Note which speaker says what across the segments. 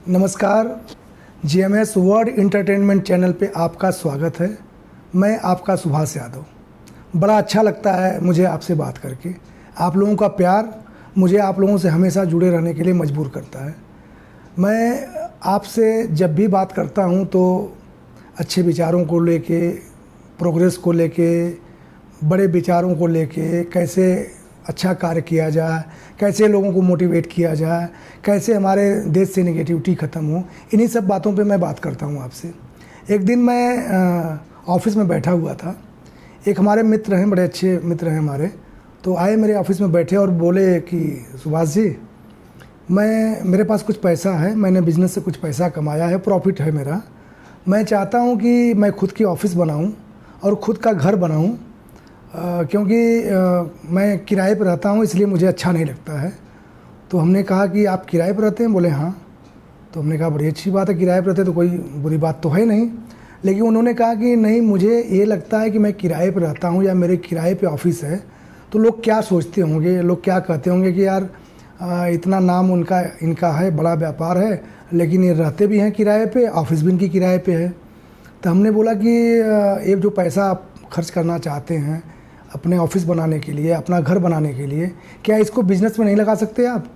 Speaker 1: नमस्कार। GMS world entertainment channel पे आपका स्वागत है। मैं आपका सुभाष यादव। बड़ा अच्छा लगता है मुझे आपसे बात करके। आप लोगों का प्यार मुझे आप लोगों से हमेशा जुड़े रहने के लिए मजबूर करता है। मैं आपसे जब भी बात करता हूँ तो अच्छे विचारों को लेके, प्रोग्रेस को लेके, बड़े विचारों को लेके, कैसे अच्छा कार्य किया जाए, कैसे लोगों को मोटिवेट किया जाए, कैसे हमारे देश से नेगेटिविटी ख़त्म हो, इन्हीं सब बातों पे मैं बात करता हूँ आपसे। एक दिन मैं ऑफिस में बैठा हुआ था। एक हमारे मित्र हैं, बड़े अच्छे मित्र हैं हमारे, तो आए मेरे ऑफिस में बैठे और बोले कि सुभाष जी, मेरे पास कुछ पैसा है, मैंने बिज़नेस से कुछ पैसा कमाया है, प्रॉफिट है मेरा। मैं चाहता हूँ कि मैं खुद की ऑफ़िस बनाऊँ और ख़ुद का घर बनाऊँ, क्योंकि मैं किराए पर रहता हूँ, इसलिए मुझे अच्छा नहीं लगता है। तो हमने कहा कि आप किराए पर रहते हैं? बोले हाँ। तो हमने कहा बड़ी अच्छी बात है, किराए पर रहते तो कोई बुरी बात तो है नहीं। लेकिन उन्होंने कहा कि नहीं, मुझे ये लगता है कि मैं किराए पर रहता हूँ या मेरे किराए पे ऑफिस है तो लोग क्या सोचते होंगे, लोग क्या कहते होंगे कि यार इतना नाम इनका है, बड़ा व्यापार है, लेकिन ये रहते भी हैं किराए पे, ऑफिस भी इनकी किराए पे है। तो हमने बोला कि ये जो पैसा आप खर्च करना चाहते हैं अपने ऑफिस बनाने के लिए, अपना घर बनाने के लिए, क्या इसको बिज़नेस में नहीं लगा सकते आप?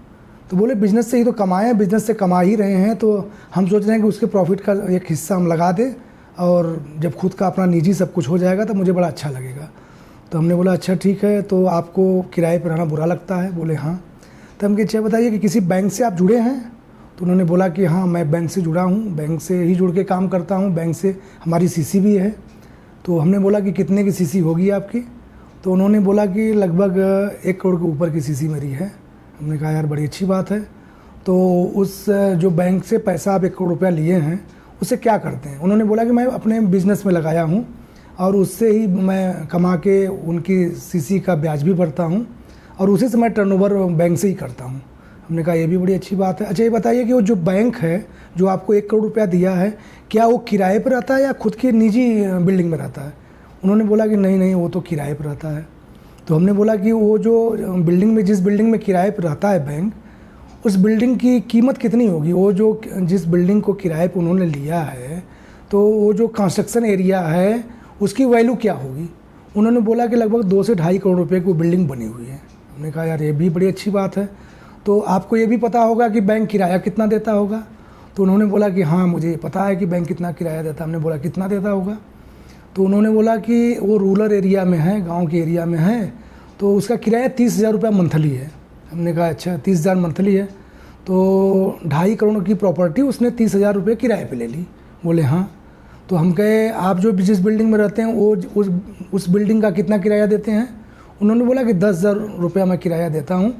Speaker 1: तो बोले बिज़नेस से ही तो कमाएं, बिज़नेस से कमा ही रहे हैं, तो हम सोच रहे हैं कि उसके प्रॉफिट का एक हिस्सा हम लगा दें और जब खुद का अपना निजी सब कुछ हो जाएगा तो मुझे बड़ा अच्छा लगेगा। तो हमने बोला अच्छा ठीक है, तो आपको किराए पर रहना बुरा लगता है? बोले हाँ। तो हम अच्छा बताइए कि किसी बैंक से आप जुड़े हैं? तो उन्होंने बोला कि हाँ, मैं बैंक से जुड़ा हूँ, बैंक से ही जुड़ के काम करता हूँ, बैंक से हमारी सीसी भी है। तो हमने बोला कि कितने की सीसी होगी आपकी? तो उन्होंने बोला कि लगभग 1 करोड़ के ऊपर की सीसी मेरी है। हमने कहा यार बड़ी अच्छी बात है। तो उस जो बैंक से पैसा आप 1 करोड़ रुपया लिए हैं उससे क्या करते हैं? उन्होंने बोला कि मैं अपने बिज़नेस में लगाया हूँ और उससे ही मैं कमा के उनकी सीसी का ब्याज भी भरता हूँ और उसी से मैं टर्नओवर बैंक से ही करता हूँ। हमने कहा ये भी बड़ी अच्छी बात है। अच्छा ये बताइए कि वो जो बैंक है जो आपको 1 करोड़ रुपया दिया है, क्या वो किराए पर रहता है या खुद की निजी बिल्डिंग में रहता है? उन्होंने बोला कि नहीं, वो तो किराए पर रहता है। तो हमने बोला कि वो जो बिल्डिंग में, जिस बिल्डिंग में किराए पर रहता है बैंक, उस बिल्डिंग की कीमत कितनी होगी? वो जो जिस बिल्डिंग को किराए पर उन्होंने लिया है, तो वो जो कंस्ट्रक्शन एरिया है उसकी वैल्यू क्या होगी? उन्होंने बोला कि लगभग 2 से 2.5 करोड़ रुपये की वो बिल्डिंग बनी हुई है। हमने कहा यार ये भी बड़ी अच्छी बात है। तो आपको ये भी पता होगा कि बैंक किराया कितना देता होगा? तो उन्होंने बोला कि हाँ, मुझे पता है कि बैंक कितना किराया देता है। हमने बोला कितना देता होगा? तो उन्होंने बोला कि वो रूरल एरिया में है, गांव के एरिया में है, तो उसका किराया 30,000 रुपया मंथली है। हमने कहा अच्छा 30,000 मंथली है, तो 2.5 करोड़ की प्रॉपर्टी उसने 30,000 रुपये किराए पे ले ली। बोले हाँ। तो हम कहे आप जो जिस बिल्डिंग में रहते हैं वो उस बिल्डिंग का कितना किराया देते हैं? उन्होंने बोला कि 10,000 रुपया मैं किराया देता हूँ,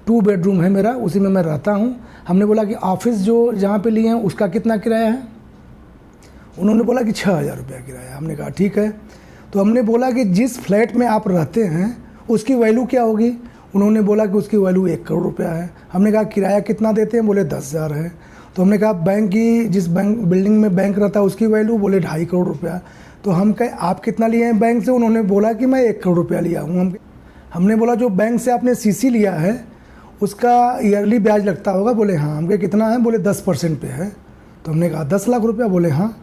Speaker 1: 2 बेडरूम है मेरा, उसी में मैं रहता हूँ। हमने बोला कि ऑफिस जो जहाँ पे लिए हैं उसका कितना किराया है? उन्होंने बोला कि 6,000 रुपया किराया। हमने कहा ठीक है। तो हमने बोला कि जिस फ्लैट में आप रहते हैं उसकी वैल्यू क्या होगी? उन्होंने बोला कि उसकी वैल्यू 1 करोड़ रुपया है। हमने कहा किराया कितना देते हैं? बोले 10,000 है। तो हमने कहा बैंक की, जिस बैंक बिल्डिंग में बैंक रहता है उसकी वैल्यू? बोले 2.5 करोड़ रुपया। तो हम कहे आप कितना लिए हैं बैंक से? उन्होंने बोला कि मैं 1 करोड़ रुपया लिया हूँ। हमने बोला जो बैंक से आपने सीसी लिया है उसका ईयरली ब्याज लगता होगा? बोले हाँ। हम कहे कितना है? बोले 10% पे है। तो हमने कहा 10 लाख रुपया? बोले हाँ।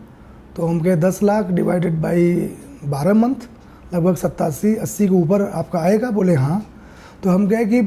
Speaker 1: तो हम कहे 10 लाख डिवाइडेड बाई 12 मंथ, लगभग 87-80 के ऊपर आपका आएगा? बोले हाँ। तो हम कहे कि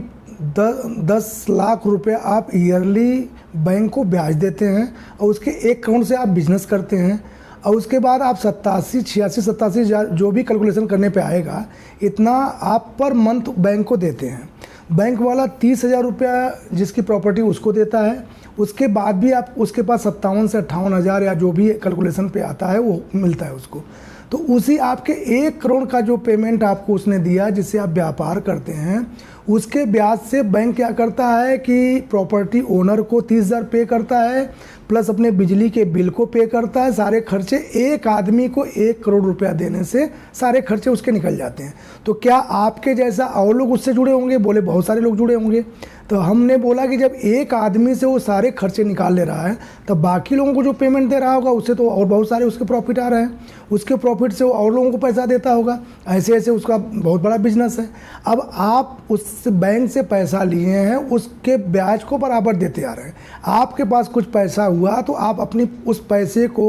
Speaker 1: 10 लाख रुपया आप ईयरली बैंक को ब्याज देते हैं और उसके 1 करोड़ से आप बिजनेस करते हैं और उसके बाद आप 87 जो भी कैलकुलेशन करने पे आएगा, इतना आप पर मंथ बैंक को देते हैं। बैंक वाला 30,000 रुपया जिसकी प्रॉपर्टी उसको देता है, उसके बाद भी आप उसके पास 57 से 58,000 या जो भी कैलकुलेशन पे आता है वो मिलता है उसको। तो उसी आपके 1 करोड़ का जो पेमेंट आपको उसने दिया जिससे आप व्यापार करते हैं, उसके ब्याज से बैंक क्या करता है कि प्रॉपर्टी ओनर को 30,000 पे करता है, प्लस अपने बिजली के बिल को पे करता है। सारे खर्चे, एक आदमी को 1 करोड़ रुपया देने से सारे खर्चे उसके निकल जाते हैं। तो क्या आपके जैसा और लोग उससे जुड़े होंगे? बोले बहुत सारे लोग जुड़े होंगे। तो हमने बोला कि जब एक आदमी से वो सारे खर्चे निकाल ले रहा है तब बाकी लोगों को जो पेमेंट दे रहा होगा उससे तो और बहुत सारे उसके प्रॉफिट आ रहे हैं, उसके प्रॉफिट से वो और लोगों को पैसा देता होगा। ऐसे ऐसे उसका बहुत बड़ा बिजनेस है। अब आप उस जिस बैंक से पैसा लिए हैं उसके ब्याज को बराबर देते आ रहे हैं। आपके पास कुछ पैसा हुआ तो आप अपनी उस पैसे को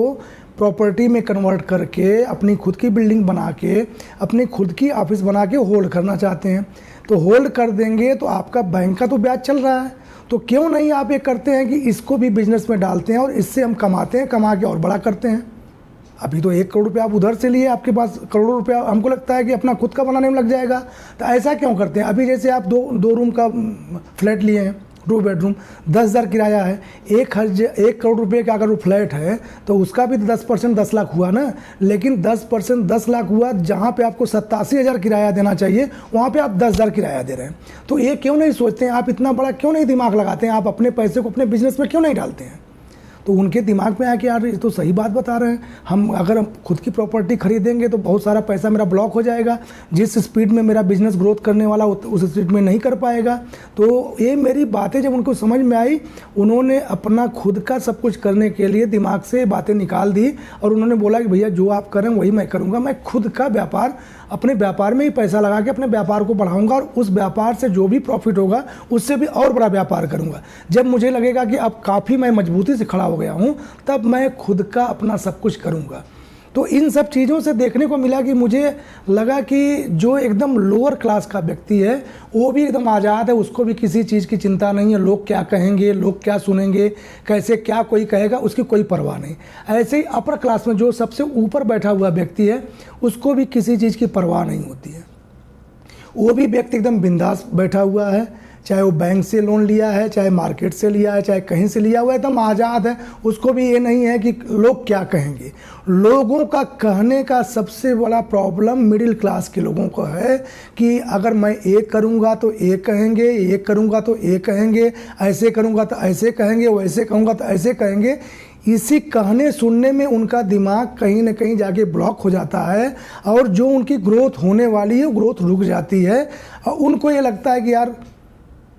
Speaker 1: प्रॉपर्टी में कन्वर्ट करके अपनी खुद की बिल्डिंग बना के अपनी खुद की ऑफिस बना के होल्ड करना चाहते हैं। तो होल्ड कर देंगे तो आपका बैंक का तो ब्याज चल रहा है, तो क्यों नहीं आप ये करते हैं कि इसको भी बिजनेस में डालते हैं और इससे हम कमाते हैं, कमा के और बड़ा करते हैं। अभी तो 1 करोड़ रुपया आप उधर से लिए, आपके पास करोड़ों रुपया हमको लगता है कि अपना खुद का बनाने में लग जाएगा। तो ऐसा क्यों करते हैं? अभी जैसे आप दो रूम का फ्लैट लिए हैं, 2 बेडरूम, 10,000 किराया है, 1 करोड़ रुपये का अगर वो फ्लैट है तो उसका भी 10% 10 लाख हुआ ना। लेकिन 10% 10 लाख हुआ, जहाँ पे आपको 87,000 किराया देना चाहिए वहाँ पे आप 10,000 किराया दे रहे हैं। तो ये क्यों नहीं सोचते हैं आप, इतना बड़ा क्यों नहीं दिमाग लगाते हैं, आप अपने पैसे को अपने बिजनेस में क्यों नहीं डालते हैं? तो उनके दिमाग में आया कि यार ये तो सही बात बता रहे हैं, अगर हम खुद की प्रॉपर्टी खरीदेंगे तो बहुत सारा पैसा मेरा ब्लॉक हो जाएगा, जिस स्पीड में मेरा बिजनेस ग्रोथ करने वाला उस स्पीड में नहीं कर पाएगा। तो ये मेरी बातें जब उनको समझ में आई, उन्होंने अपना खुद का सब कुछ करने के लिए दिमाग से बातें निकाल दी और उन्होंने बोला कि भैया जो आप करें वही मैं करूँगा, मैं खुद का व्यापार, अपने व्यापार में ही पैसा लगा के अपने व्यापार को बढ़ाऊंगा और उस व्यापार से जो भी प्रॉफिट होगा उससे भी और बड़ा व्यापार करूंगा। जब मुझे लगेगा कि अब काफ़ी मैं मजबूती से खड़ा हो गया हूं, तब मैं खुद का अपना सब कुछ करूंगा। तो इन सब चीज़ों से देखने को मिला कि मुझे लगा कि जो एकदम लोअर क्लास का व्यक्ति है वो भी एकदम आज़ाद है, उसको भी किसी चीज़ की चिंता नहीं है, लोग क्या कहेंगे, लोग क्या सुनेंगे, कैसे क्या कोई कहेगा, उसकी कोई परवाह नहीं। ऐसे ही अपर क्लास में जो सबसे ऊपर बैठा हुआ व्यक्ति है उसको भी किसी चीज़ की परवाह नहीं होती है। वो भी व्यक्ति एकदम बिंदास बैठा हुआ है, चाहे वो बैंक से लोन लिया है, चाहे मार्केट से लिया है, चाहे कहीं से लिया हुआ है, एकदम आज़ाद है। उसको भी ये नहीं है कि लोग क्या कहेंगे। लोगों का कहने का सबसे बड़ा प्रॉब्लम मिडिल क्लास के लोगों को है कि अगर मैं ये करूँगा तो ये कहेंगे, ये करूँगा तो ये कहेंगे, ऐसे करूँगा तो ऐसे कहेंगे, वैसे कहूँगा तो ऐसे कहेंगे। इसी कहने सुनने में उनका दिमाग कहीं ना कहीं जाके ब्लॉक हो जाता है और जो उनकी ग्रोथ होने वाली है ग्रोथ रुक जाती है और उनको ये लगता है कि यार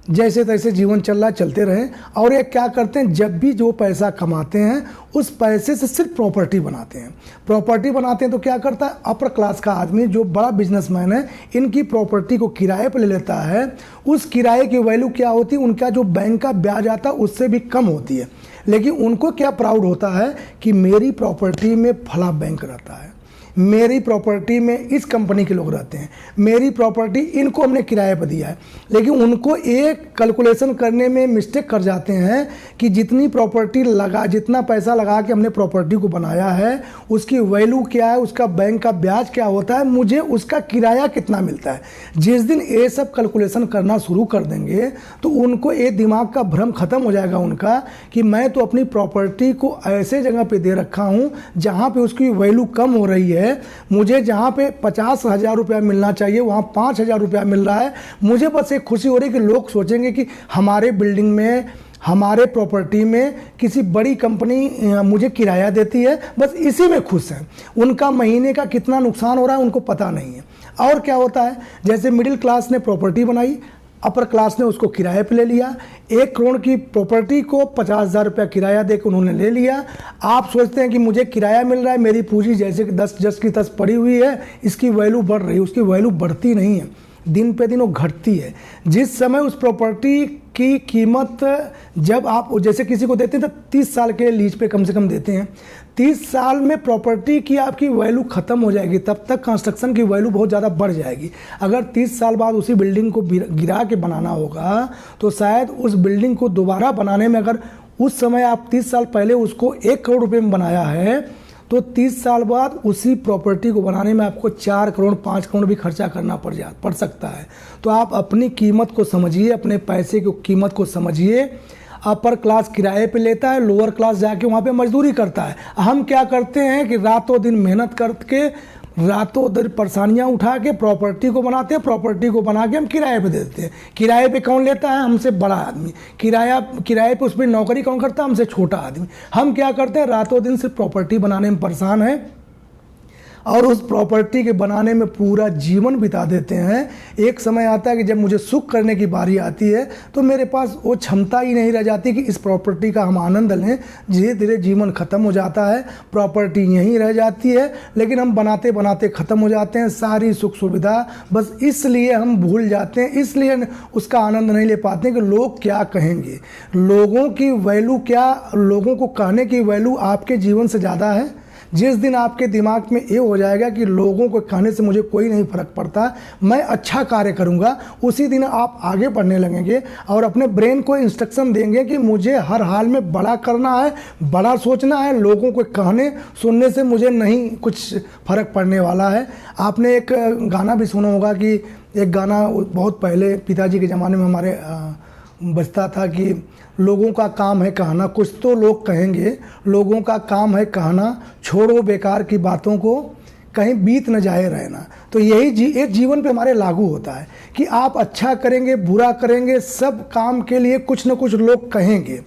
Speaker 1: जैसे तैसे जीवन चल रहा चलते रहें। और ये क्या करते हैं, जब भी जो पैसा कमाते हैं उस पैसे से सिर्फ प्रॉपर्टी बनाते हैं। प्रॉपर्टी बनाते हैं तो क्या करता है, अपर क्लास का आदमी जो बड़ा बिजनेसमैन है इनकी प्रॉपर्टी को किराए पर ले लेता है। उस किराए की वैल्यू क्या होती है, उनका जो बैंक का ब्याज आता है उससे भी कम होती है। लेकिन उनको क्या प्राउड होता है कि मेरी प्रॉपर्टी में फला बैंक रहता है, मेरी प्रॉपर्टी में इस कंपनी के लोग रहते हैं, मेरी प्रॉपर्टी इनको हमने किराए पर दिया है। लेकिन उनको एक कैलकुलेशन करने में मिस्टेक कर जाते हैं कि जितनी प्रॉपर्टी लगा, जितना पैसा लगा के हमने प्रॉपर्टी को बनाया है उसकी वैल्यू क्या है, उसका बैंक का ब्याज क्या होता है, मुझे उसका किराया कितना मिलता है। जिस दिन ये सब कैलकुलेशन करना शुरू कर देंगे तो उनको ये दिमाग का भ्रम खत्म हो जाएगा उनका कि मैं तो अपनी प्रॉपर्टी को ऐसे जगह पे दे रखा हूँ जहाँ पे उसकी वैल्यू कम हो रही है। मुझे जहाँ पे 50,000 रुपया मिलना चाहिए वहाँ 5,000 रुपया मिल रहा है। मुझे बस एक खुशी हो रही है कि लोग सोचेंगे कि हमारे बिल्डिंग में, हमारे प्रॉपर्टी में किसी बड़ी कंपनी मुझे किराया देती है, बस इसी में खुश हैं। उनका महीने का कितना नुकसान हो रहा है उनको पता नहीं है। और क्या होता है, जैसे मिडिल क्लास ने प्रॉपर्टी बनाई, अपर क्लास ने उसको किराए पे ले लिया। 1 करोड़ की प्रॉपर्टी को 50,000 रुपया किराया देकर उन्होंने ले लिया। आप सोचते हैं कि मुझे किराया मिल रहा है, मेरी पूंजी जैसे कि 10 की 10 पड़ी हुई है, इसकी वैल्यू बढ़ रही है। उसकी वैल्यू बढ़ती नहीं है, दिन पे दिन वो घटती है। जिस समय उस प्रॉपर्टी की कीमत, जब आप जैसे किसी को देते हैं तो 30 साल के लीज पे कम से कम देते हैं, 30 साल में प्रॉपर्टी की आपकी वैल्यू ख़त्म हो जाएगी, तब तक कंस्ट्रक्शन की वैल्यू बहुत ज़्यादा बढ़ जाएगी। अगर 30 साल बाद उसी बिल्डिंग को गिरा के बनाना होगा तो शायद उस बिल्डिंग को दोबारा बनाने में, अगर उस समय आप 30 साल पहले उसको 1 करोड़ रुपये में बनाया है तो 30 साल बाद उसी प्रॉपर्टी को बनाने में आपको 4 करोड़ 5 करोड़ भी खर्चा करना पड़ सकता है। तो आप अपनी कीमत को समझिए, अपने पैसे की कीमत को समझिए। अपर क्लास किराए पे लेता है, लोअर क्लास जाके वहाँ पे मजदूरी करता है। हम क्या करते हैं कि रातों दिन मेहनत करके, रातों दिन परेशानियाँ उठा के प्रॉपर्टी को बनाते हैं, प्रॉपर्टी को बना के हम किराए पे देते हैं। किराए पे कौन लेता है, हमसे बड़ा आदमी। किराए पे उसमें नौकरी कौन करता है, हमसे छोटा आदमी। हम क्या करते हैं, रातों दिन सिर्फ प्रॉपर्टी बनाने में परेशान है और उस प्रॉपर्टी के बनाने में पूरा जीवन बिता देते हैं। एक समय आता है कि जब मुझे सुख करने की बारी आती है तो मेरे पास वो क्षमता ही नहीं रह जाती कि इस प्रॉपर्टी का हम आनंद लें। धीरे धीरे जीवन ख़त्म हो जाता है, प्रॉपर्टी यहीं रह जाती है, लेकिन हम बनाते बनाते ख़त्म हो जाते हैं सारी सुख सुविधा। बस इसलिए हम भूल जाते हैं, इसलिए उसका आनंद नहीं ले पाते कि लोग क्या कहेंगे। लोगों की वैल्यू क्या, लोगों को कहने की वैल्यू आपके जीवन से ज़्यादा है। जिस दिन आपके दिमाग में ये हो जाएगा कि लोगों को कहने से मुझे कोई नहीं फ़र्क पड़ता, मैं अच्छा कार्य करूंगा, उसी दिन आप आगे बढ़ने लगेंगे और अपने ब्रेन को इंस्ट्रक्शन देंगे कि मुझे हर हाल में बड़ा करना है, बड़ा सोचना है। लोगों को कहने सुनने से मुझे नहीं कुछ फ़र्क पड़ने वाला है। आपने एक गाना भी सुना होगा कि एक गाना बहुत पहले पिताजी के ज़माने में हमारे बजता था कि लोगों का काम है कहना, कुछ तो लोग कहेंगे, लोगों का काम है कहना, छोड़ो बेकार की बातों को, कहीं बीत न जाए रहना। तो यही एक जीवन पे हमारे लागू होता है कि आप अच्छा करेंगे, बुरा करेंगे, सब काम के लिए कुछ न कुछ लोग कहेंगे।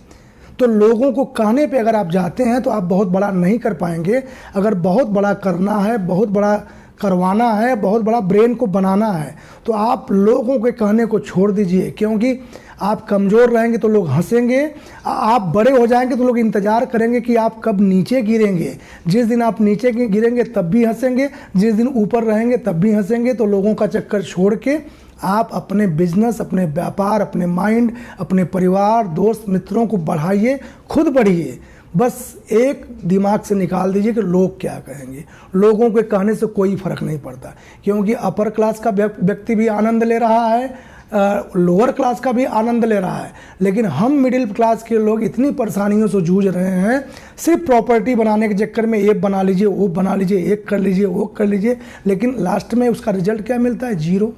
Speaker 1: तो लोगों को कहने पे अगर आप जाते हैं तो आप बहुत बड़ा नहीं कर पाएंगे। अगर बहुत बड़ा करना है, बहुत बड़ा करवाना है, बहुत बड़ा ब्रेन को बनाना है, तो आप लोगों के कहने को छोड़ दीजिए। क्योंकि आप कमज़ोर रहेंगे तो लोग हंसेंगे, आप बड़े हो जाएंगे तो लोग इंतज़ार करेंगे कि आप कब नीचे गिरेंगे। जिस दिन आप नीचे गिरेंगे तब भी हंसेंगे, जिस दिन ऊपर रहेंगे तब भी हंसेंगे। तो लोगों का चक्कर छोड़ के आप अपने बिजनेस, अपने व्यापार, अपने माइंड, अपने परिवार, दोस्त मित्रों को बढ़ाइए, खुद बढ़िए। बस एक दिमाग से निकाल दीजिए कि लोग क्या कहेंगे। लोगों के कहने से कोई फ़र्क नहीं पड़ता, क्योंकि अपर क्लास का व्यक्ति भी आनंद ले रहा है, लोअर क्लास का भी आनंद ले रहा है, लेकिन हम मिडिल क्लास के लोग इतनी परेशानियों से जूझ रहे हैं। सिर्फ प्रॉपर्टी बनाने के चक्कर में ये बना लीजिए, वो बना लीजिए, एक कर लीजिए, वो कर लीजिए, लेकिन लास्ट में उसका रिजल्ट क्या मिलता है? जीरो।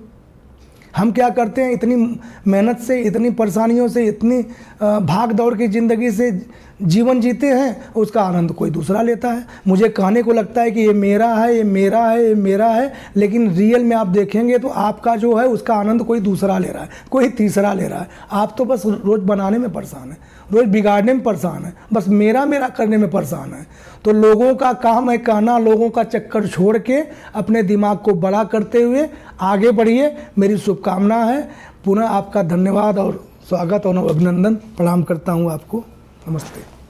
Speaker 1: हम क्या करते हैं, इतनी मेहनत से, इतनी परेशानियों से, इतनी भाग दौड़ की ज़िंदगी से जीवन जीते हैं, उसका आनंद कोई दूसरा लेता है। मुझे कहने को लगता है कि ये मेरा है, ये मेरा है, ये मेरा है, लेकिन रियल में आप देखेंगे तो आपका जो है उसका आनंद कोई दूसरा ले रहा है, कोई तीसरा ले रहा है। आप तो बस रोज़ बनाने में परेशान है, रोज़ बिगाड़ने में परेशान है, बस मेरा मेरा करने में परेशान है। तो लोगों का काम है कहना, लोगों का चक्कर छोड़ के अपने दिमाग को बड़ा करते हुए आगे बढ़िए। मेरी शुभकामना है। पुनः आपका धन्यवाद और स्वागत और अभिनंदन, प्रणाम करता हूँ आपको। नमस्ते।